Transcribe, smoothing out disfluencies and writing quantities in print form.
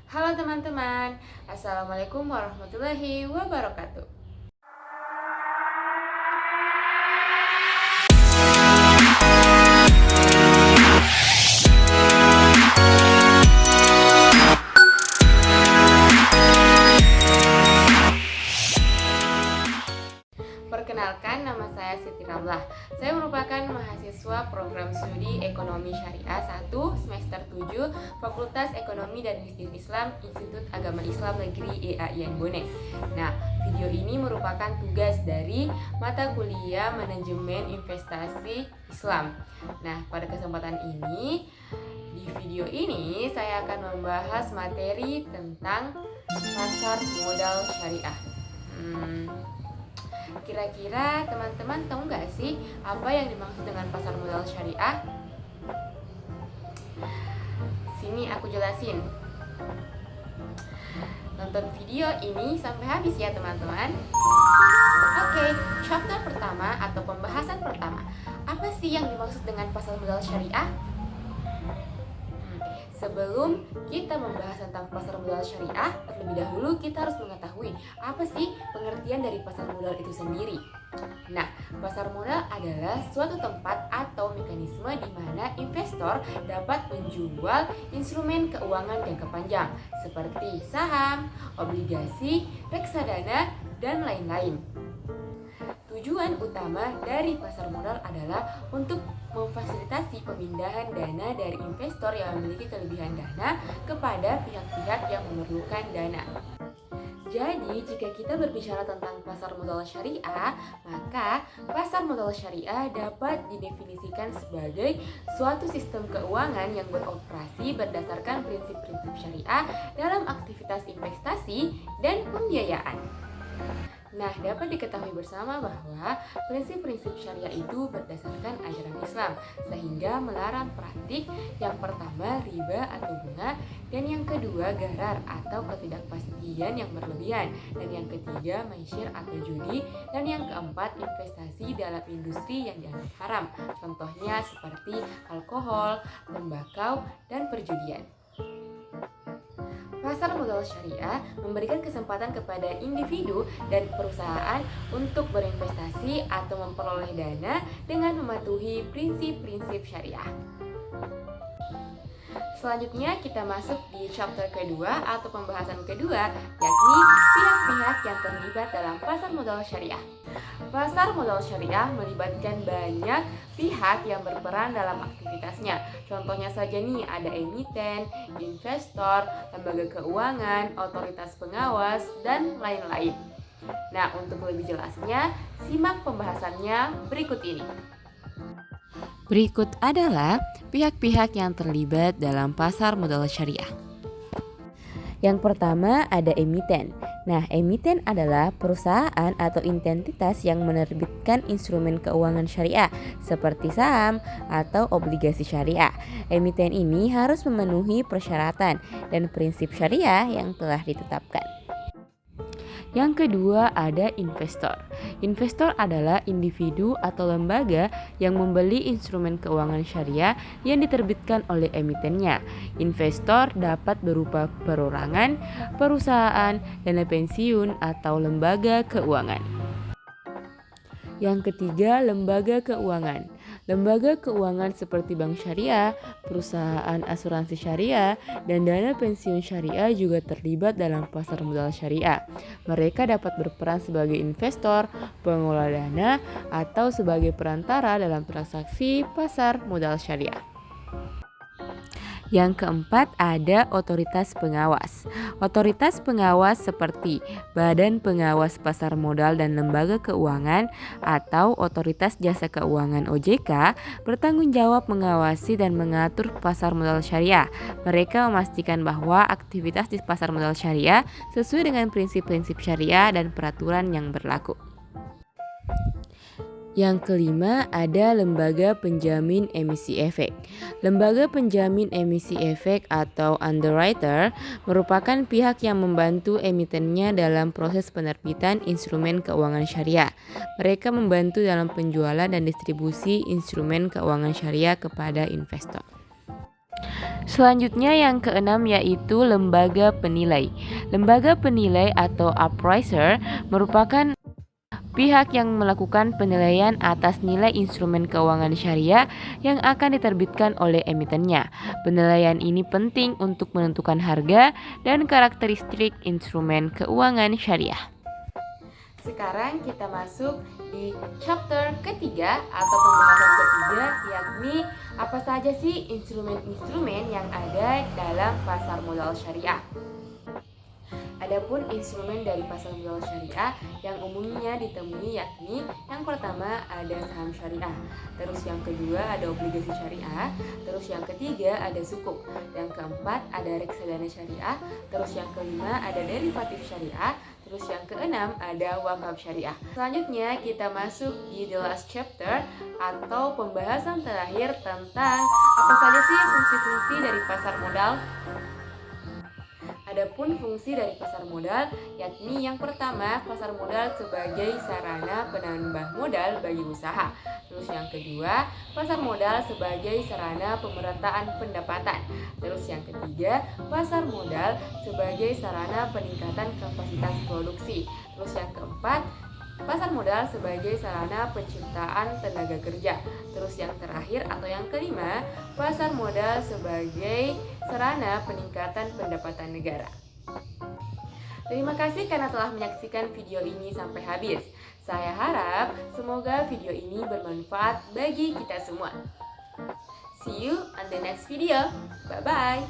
Halo teman-teman, Assalamualaikum warahmatullahi wabarakatuh. Perkenalkan, nama saya Siti Ramlah. Saya merupakan mahasiswa program studi Ekonomi Syariah 1 semester 7 Fakultas Ekonomi dan Bisnis Islam Institut Agama Islam Negeri EAIN Bone. Nah, video ini merupakan tugas dari mata kuliah Manajemen Investasi Islam. Nah, pada kesempatan ini, di video ini saya akan membahas materi tentang pasar modal syariah. Kira-kira teman-teman tahu nggak sih apa yang dimaksud dengan pasar modal syariah? Sini aku jelasin. Nonton video ini sampai habis ya teman-teman. Oke, chapter pertama atau pembahasan pertama. Apa sih yang dimaksud dengan pasar modal syariah? Sebelum kita membahas tentang pasar modal syariah, terlebih dahulu kita harus mengetahui apa sih pengertian dari pasar modal itu sendiri. Nah, pasar modal adalah suatu tempat atau mekanisme di mana investor dapat menjual instrumen keuangan jangka panjang seperti saham, obligasi, reksadana, dan lain-lain. Tujuan utama dari pasar modal adalah untuk memfasilitasi pemindahan dana dari investor yang memiliki kelebihan dana kepada pihak-pihak yang memerlukan dana. Jadi, jika kita berbicara tentang pasar modal syariah, maka pasar modal syariah dapat didefinisikan sebagai suatu sistem keuangan yang beroperasi berdasarkan prinsip-prinsip syariah dalam aktivitas investasi dan pembiayaan. Nah, dapat diketahui bersama bahwa prinsip-prinsip syariah itu berdasarkan ajaran Islam, sehingga melarang praktik yang pertama riba atau bunga, dan yang kedua garar atau ketidakpastian yang berlebihan, dan yang ketiga maisir atau judi, dan yang keempat investasi dalam industri yang dianggap haram, contohnya seperti alkohol, tembakau, dan perjudian. Pasar modal syariah memberikan kesempatan kepada individu dan perusahaan untuk berinvestasi atau memperoleh dana dengan mematuhi prinsip-prinsip syariah. Selanjutnya kita masuk di chapter kedua atau pembahasan kedua, yakni pihak-pihak yang terlibat dalam pasar modal syariah. Pasar modal syariah melibatkan banyak pihak yang berperan dalam aktivitasnya. Contohnya saja nih, ada emiten, investor, lembaga keuangan, otoritas pengawas, dan lain-lain. Nah, untuk lebih jelasnya, simak pembahasannya berikut ini. Berikut adalah pihak-pihak yang terlibat dalam pasar modal syariah. Yang pertama ada emiten. Nah, emiten adalah perusahaan atau entitas yang menerbitkan instrumen keuangan syariah seperti saham atau obligasi syariah. Emiten ini harus memenuhi persyaratan dan prinsip syariah yang telah ditetapkan. Yang kedua ada investor. Investor adalah individu atau lembaga yang membeli instrumen keuangan syariah yang diterbitkan oleh emitennya. Investor dapat berupa perorangan, perusahaan, dana pensiun, atau lembaga keuangan. Yang ketiga, lembaga keuangan. Lembaga keuangan seperti bank syariah, perusahaan asuransi syariah, dan dana pensiun syariah juga terlibat dalam pasar modal syariah. Mereka dapat berperan sebagai investor, pengelola dana, atau sebagai perantara dalam transaksi pasar modal syariah. Yang keempat ada otoritas pengawas. Otoritas pengawas seperti Badan Pengawas Pasar Modal dan Lembaga Keuangan atau Otoritas Jasa Keuangan OJK bertanggung jawab mengawasi dan mengatur pasar modal syariah. Mereka memastikan bahwa aktivitas di pasar modal syariah sesuai dengan prinsip-prinsip syariah dan peraturan yang berlaku. Yang kelima ada lembaga penjamin emisi efek. Lembaga penjamin emisi efek atau underwriter merupakan pihak yang membantu emitennya dalam proses penerbitan instrumen keuangan syariah. Mereka membantu dalam penjualan dan distribusi instrumen keuangan syariah kepada investor. Selanjutnya yang keenam yaitu lembaga penilai. Lembaga penilai atau appraiser merupakan pihak yang melakukan penilaian atas nilai instrumen keuangan syariah yang akan diterbitkan oleh emitennya. Penilaian ini penting untuk menentukan harga dan karakteristik instrumen keuangan syariah. Sekarang kita masuk di chapter ketiga atau pembahasan ketiga, yakni apa saja sih instrumen-instrumen yang ada dalam pasar modal syariah. Adapun instrumen dari pasar modal syariah yang umumnya ditemui yakni yang pertama ada saham syariah, terus yang kedua ada obligasi syariah, terus yang ketiga ada sukuk, yang keempat ada reksadana syariah, terus yang kelima ada derivatif syariah, terus yang keenam ada wakaf syariah. Selanjutnya kita masuk di the last chapter atau pembahasan terakhir tentang apa saja sih fungsi-fungsi dari pasar modal. Adapun fungsi dari pasar modal yakni yang pertama, pasar modal sebagai sarana penambah modal bagi usaha. Terus yang kedua, pasar modal sebagai sarana pemerataan pendapatan. Terus yang ketiga, pasar modal sebagai sarana peningkatan kapasitas produksi. Terus yang keempat, pasar modal sebagai sarana penciptaan tenaga kerja. Terus yang terakhir atau yang kelima, pasar modal sebagai sarana peningkatan pendapatan negara. Terima kasih karena telah menyaksikan video ini sampai habis. Saya harap semoga video ini bermanfaat bagi kita semua. See you on the next video. Bye-bye.